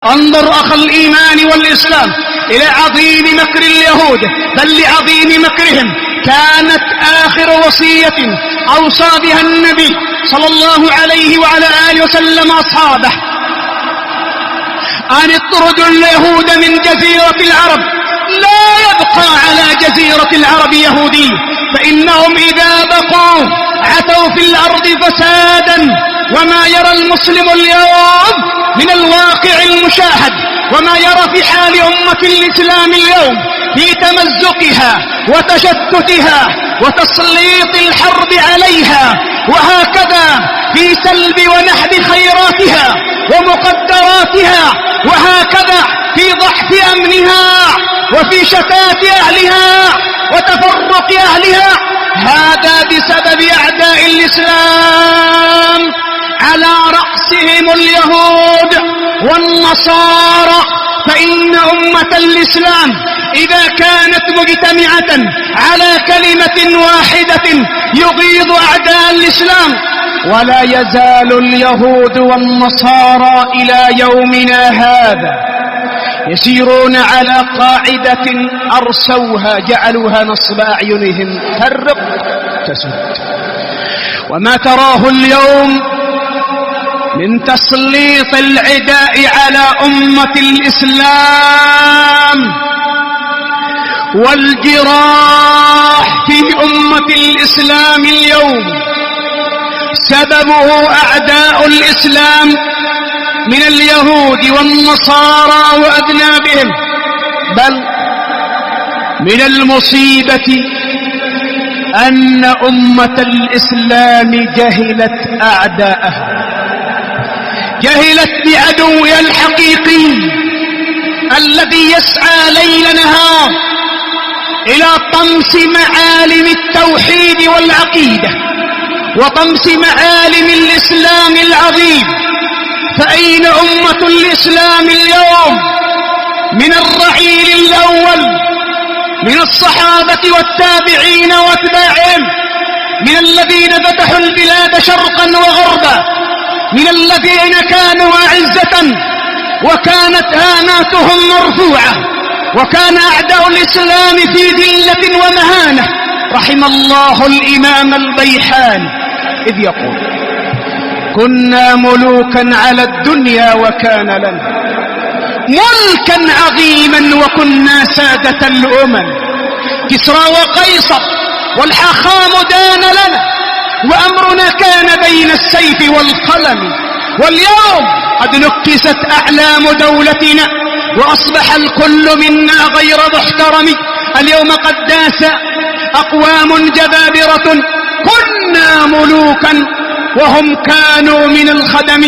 انظر أخ الإيمان والإسلام إلى عظيم مكر اليهود، بل لعظيم مكرهم كانت آخر وصية أوصى بها النبي صلى الله عليه وعلى آله وسلم أصحابه أن اطردوا اليهود من جزيرة العرب، لا يبقى على جزيرة العرب يهودي، فإنهم إذا بقوا عتوا في الأرض فسادا. وما يرى المسلم اليوم من الواقع المشاهد، وما يرى في حال أمة الإسلام اليوم في تمزقها وتشتتها وتسليط الحرب عليها، وهكذا في سلب ونحب خيراتها ومقدراتها، وهكذا في ضعف أمنها وفي شتات أهلها وتفرق أهلها. هذا بسبب أعداء الإسلام، على رأسهم اليهود والنصارى. فإن أمة الإسلام إذا كانت مجتمعة على كلمة واحدة يغيظ أعداء الإسلام، ولا يزال اليهود والنصارى إلى يومنا هذا يسيرون على قاعدة أرسوها جعلوها نصب أعينهم فرق تسد. وما تراه اليوم من تسليط العداء على أمة الإسلام والجراح في أمة الإسلام اليوم سببه أعداء الإسلام من اليهود والنصارى وأذنابهم. بل من المصيبة أن أمة الإسلام جهلت أعداءها، جهلت بعدوها الحقيقي الذي يسعى ليل نهار إلى طمس معالم التوحيد والعقيدة وطمس معالم الإسلام العظيم. فأين أمة الإسلام اليوم من الرعيل الأول من الصحابة والتابعين واتباعهم، من الذين فتحوا البلاد شرقا وغربا، من الذين كانوا أعزة وكانت هاماتهم مرفوعة، وكان أعداء الإسلام في ذلة ومهانة. رحم الله الإمام البيحاني إذ يقول: كنا ملوكا على الدنيا وكان لنا ملكا عظيما وكنا سادة الأمم. كسرى وقيصر والحاخام دان لنا، وأمرنا كان بين السيف والقلم. واليوم قد نكست أعلام دولتنا وأصبح الكل منا غير محترم. اليوم قد داس أقوام جبابرة كنا ملوكا وهم كانوا من الخدم.